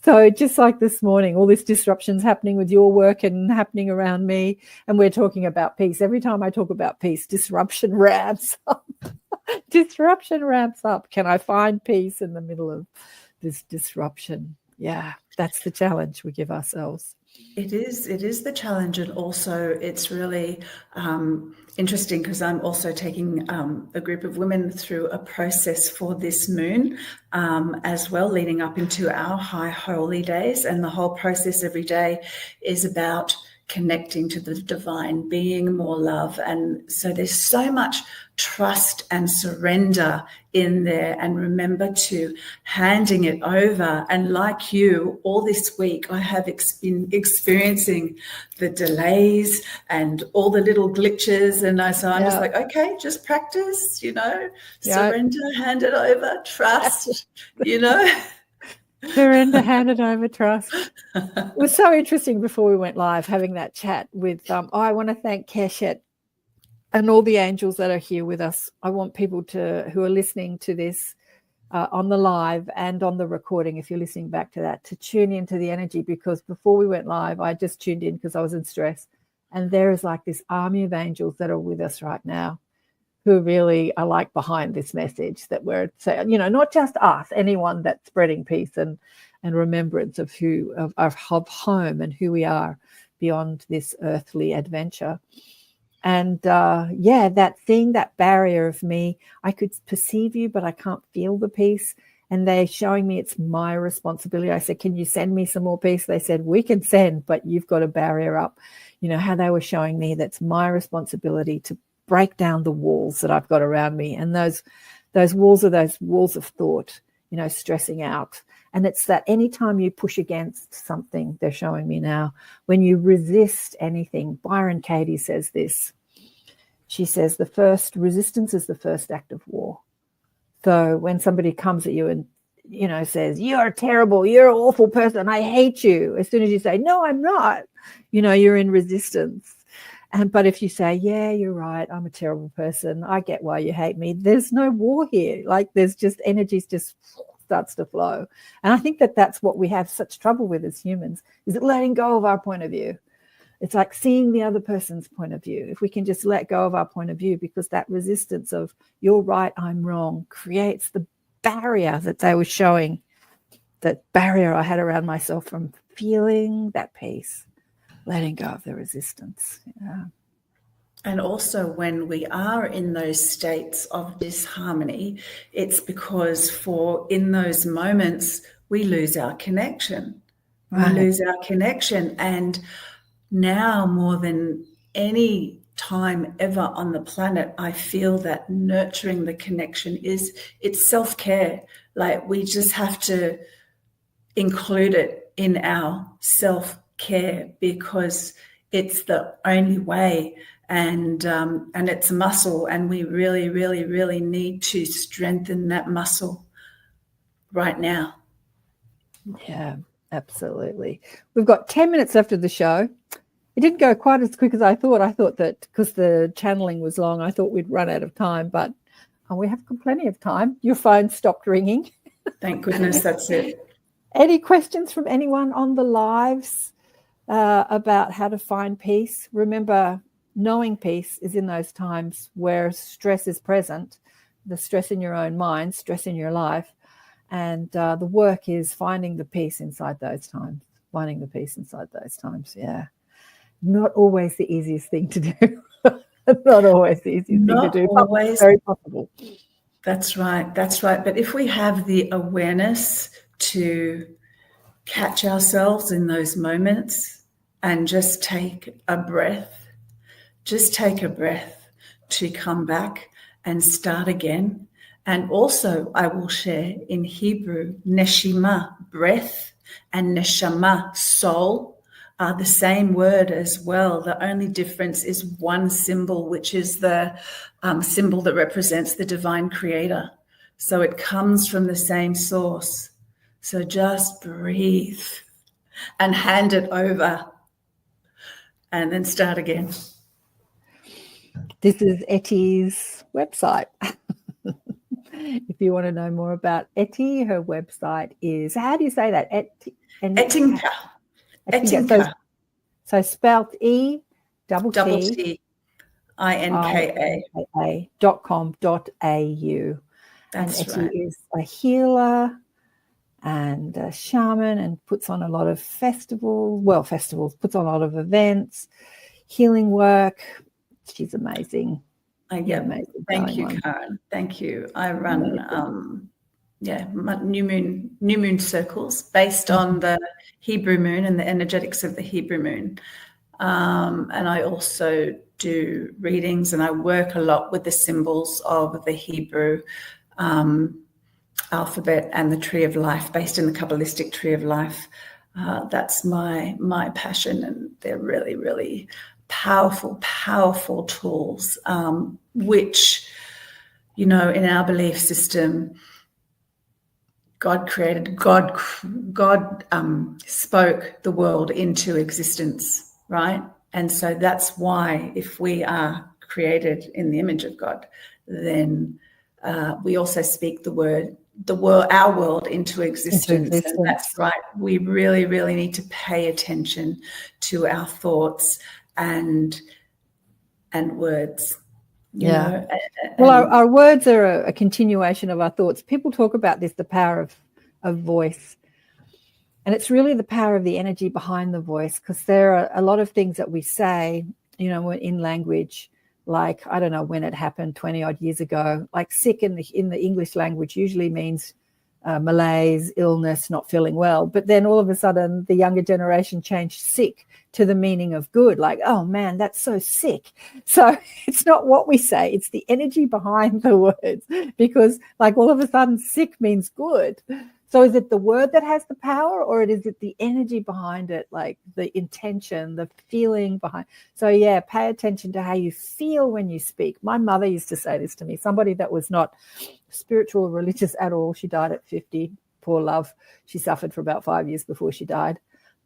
So just like this morning, all this disruption's happening with your work and happening around me, and we're talking about peace. Every time I talk about peace, disruption ramps up. Disruption ramps up. Can I find peace in the middle of this disruption? Yeah, that's the challenge we give ourselves. It is the challenge, and also it's really interesting, because I'm also taking a group of women through a process for this moon as well, leading up into our high holy days, and the whole process every day is about connecting to the divine, being more love. And so there's so much trust and surrender in there, and remember to handing it over. And like you, all this week I have been experiencing the delays and all the little glitches, and I'm just like, okay, just practice, surrender, hand it over, trust, Surrender, hand it over, trust. It was so interesting before we went live having that chat with I want to thank Keshet and all the angels that are here with us. I want people who are listening to this on the live and on the recording, if you're listening back to that, to tune into the energy, because before we went live, I just tuned in because I was in stress, and there is like this army of angels that are with us right now, who really are like behind this message that we're saying, not just us, anyone that's spreading peace and remembrance of of home and who we are beyond this earthly adventure. And that barrier of me, I could perceive you, but I can't feel the peace. And they're showing me it's my responsibility. I said, can you send me some more peace? They said, we can send, but you've got a barrier up. You know, how they were showing me that's my responsibility to break down the walls that I've got around me. And those walls are those walls of thought, you know, stressing out. And it's that anytime you push against something, they're showing me now, when you resist anything, Byron Katie says this. She says the first resistance is the first act of war. So when somebody comes at you and, you know, says, you're terrible, you're an awful person, I hate you, as soon as you say, no, I'm not, you know, you're in resistance. But if you say, yeah, you're right, I'm a terrible person, I get why you hate me, there's no war here. Like, there's just energies just starts to flow. And I think that that's what we have such trouble with as humans, is letting go of our point of view. It's like seeing the other person's point of view. If we can just let go of our point of view, because that resistance of you're right, I'm wrong, creates the barrier that they were showing, that barrier I had around myself from feeling that peace, letting go of the resistance. Yeah. And also when we are in those states of disharmony, it's because in those moments, we lose our connection. Right. We lose our connection. And now more than any time ever on the planet, I feel that nurturing the connection it's self-care. Like, we just have to include it in our self-care, because it's the only way, and it's a muscle, and we really, really, really need to strengthen that muscle right now. Yeah, absolutely. We've got 10 minutes left of the show. It didn't go quite as quick as I thought. I thought that because the channeling was long, I thought we'd run out of time, but we have plenty of time. Your phone stopped ringing. Thank goodness, that's it. Any questions from anyone on the lives about how to find peace? Remember, knowing peace is in those times where stress is present, the stress in your own mind, stress in your life, and the work is finding the peace inside those times, yeah. Not always the easiest thing to do. Not always the easiest thing to do, but very possible. That's right. But if we have the awareness to catch ourselves in those moments and just take a breath to come back and start again. And also, I will share in Hebrew, neshima, breath, and neshama, soul, are the same word as well. The only difference is one symbol, which is the symbol that represents the divine creator. So it comes from the same source. So just breathe and hand it over and then start again. This is Etty's website. If you want to know more about Etty, her website is, how do you say that? Ettinka. So spelt ETTINKA.com.au. That's and Etty right. is a healer and a shaman, and puts on a lot of festivals, puts on a lot of events, healing work. She's amazing. Amazing. Thank you, Karen. Thank you. I run new moon circles based on the Hebrew moon and the energetics of the Hebrew moon. And I also do readings, and I work a lot with the symbols of the Hebrew alphabet and the tree of life, based in the Kabbalistic tree of life. That's my passion, and they're really, really powerful tools, which, you know, in our belief system, God spoke the world into existence, right? And so that's why, if we are created in the image of God, then we also speak our world into existence. And that's right. We really, really need to pay attention to our thoughts and words. You know? Well, our words are a continuation of our thoughts. People talk about this, the power of voice. And it's really the power of the energy behind the voice, because there are a lot of things that we say, you know, in language like, I don't know when it happened, 20 odd years ago. Like sick in the English language usually means malaise, illness, not feeling well. But then all of a sudden the younger generation changed sick to the meaning of good, like, oh man, that's so sick. So it's not what we say, it's the energy behind the words, because like all of a sudden sick means good. So is it the word that has the power, or is it the energy behind it, like the intention, the feeling behind? So yeah, pay attention to how you feel when you speak. My mother used to say this to me, somebody that was not spiritual or religious at all. She died at 50, poor love. She suffered for about 5 years before she died.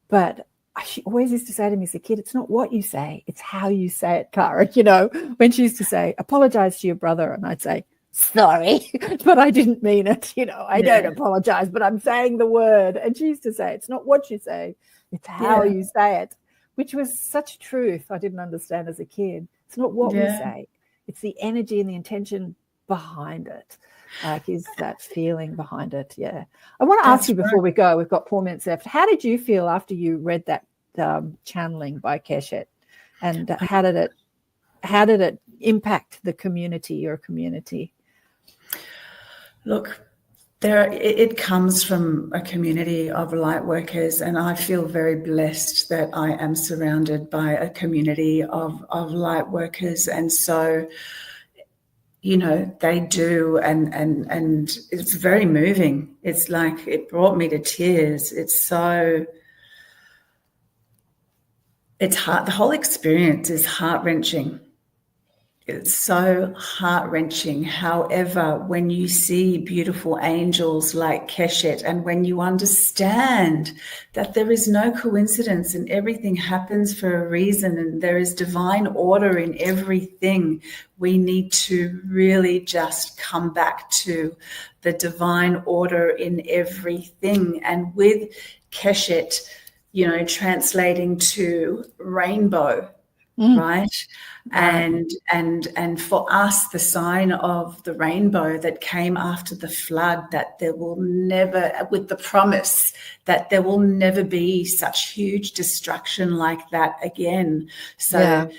But she always used to say to me as a kid, it's not what you say, it's how you say it, Karen. You know, when she used to say, apologize to your brother, and I'd say, sorry, but I didn't mean it. You know, I don't apologize, but I'm saying the word. And she used to say, it's not what you say, it's how you say it, which was such truth I didn't understand as a kid. It's not what we say, it's the energy and the intention behind it. Like, is that feeling behind it? Yeah. I want to ask you before we go, we've got 4 minutes left. How did you feel after you read that channeling by Keshet? And how did it impact the community, your community? Look, it comes from a community of light workers, and I feel very blessed that I am surrounded by a community of light workers. And so, you know, they do, and it's very moving. It's like, it brought me to tears. It's heart. The whole experience is heart-wrenching. It's so heart-wrenching. However, when you see beautiful angels like Keshet, and when you understand that there is no coincidence and everything happens for a reason, and there is divine order in everything, we need to really just come back to the divine order in everything. And with Keshet, you know, translating to rainbow, right? And for us, the sign of the rainbow that came after the flood, that there will never, with the promise that there will never be such huge destruction like that again. So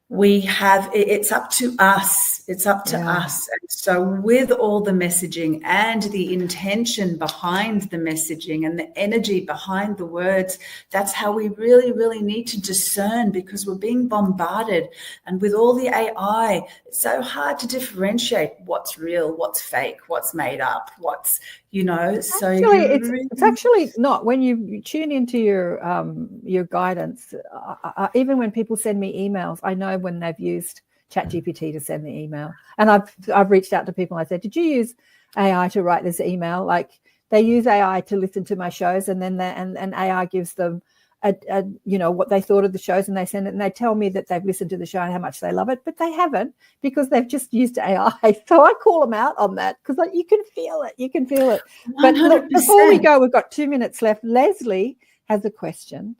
we have, it's up to us. It's up to us. And so with all the messaging and the intention behind the messaging and the energy behind the words, that's how we really, really need to discern, because we're being bombarded. And with all the AI, it's so hard to differentiate what's real, what's fake, what's made up, what's, you know. So actually, it's actually not. When you tune into your guidance, even when people send me emails, I know when they've used ChatGPT to send the email. And I've reached out to people and I said, did you use AI to write this email? Like, they use AI to listen to my shows, and then and AI gives them you know, what they thought of the shows, and they send it and they tell me that they've listened to the show and how much they love it, but they haven't, because they've just used AI. So I call them out on that, because you can feel it. You can feel it. 100%. But look, before we go, we've got 2 minutes left. Leslie has a question.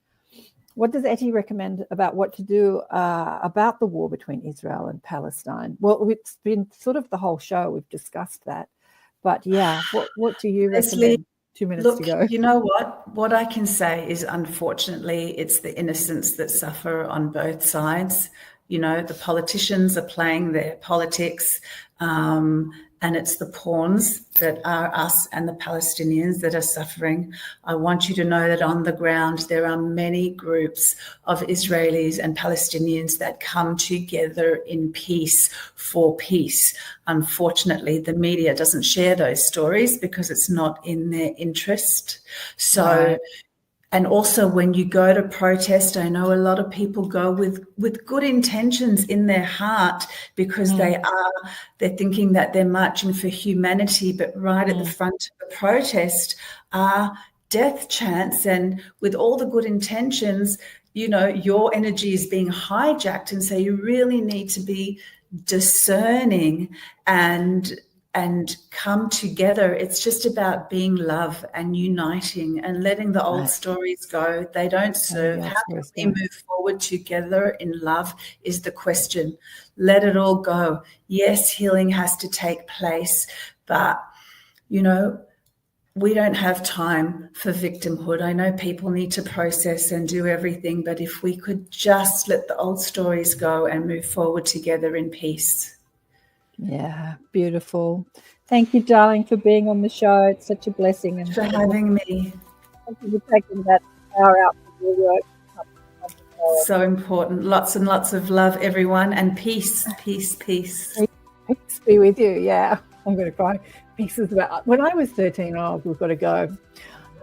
What does Etty recommend about what to do about the war between Israel and Palestine? Well, it's been sort of the whole show. We've discussed that. But yeah, what do you recommend? 2 minutes to go. You know what I can say is, unfortunately, it's the innocents that suffer on both sides. You know, the politicians are playing their politics, and it's the pawns that are us and the Palestinians that are suffering. I want you to know that on the ground there are many groups of Israelis and Palestinians that come together in peace for peace. Unfortunately, the media doesn't share those stories because it's not in their interest. So, and also when you go to protest, I know a lot of people go with good intentions in their heart, because they're thinking that they're marching for humanity, but right at the front of the protest are death chants. And with all the good intentions, you know, your energy is being hijacked. And so you really need to be discerning and come together. It's just about being love and uniting and letting the old stories go. They don't serve. How can we move forward together in love is the question. Let it all go. Yes, healing has to take place, but, you know, we don't have time for victimhood. I know people need to process and do everything, but if we could just let the old stories go and move forward together in peace. Yeah, beautiful. Thank you, darling, for being on the show. It's such a blessing. And for having me. Thank you for taking that hour out from your work. So important. Lots and lots of love, everyone, and peace, peace, peace. Peace be with you. Yeah, I'm going to cry. Peace is about. When I was 13, we've got to go.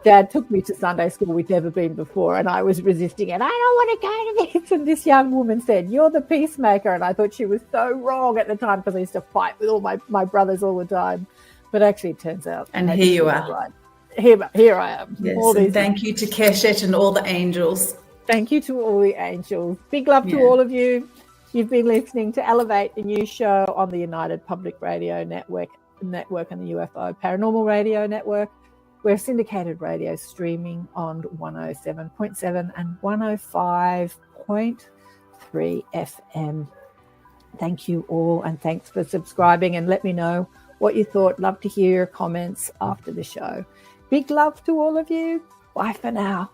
Dad took me to Sunday school we'd never been before, and I was resisting it. I don't want to go to this. And this young woman said, "You're the peacemaker." And I thought she was so wrong at the time, because I used to fight with all my brothers all the time. But actually, it turns out. And here you are. Right. Here I am. Yes, and thank you to Keshet and all the angels. Thank you to all the angels. Big love to all of you. You've been listening to Elevate, the new show on the United Public Radio Network and the UFO Paranormal Radio Network. We're syndicated radio streaming on 107.7 and 105.3 FM. Thank you all, and thanks for subscribing, and let me know what you thought. Love to hear your comments after the show. Big love to all of you. Bye for now.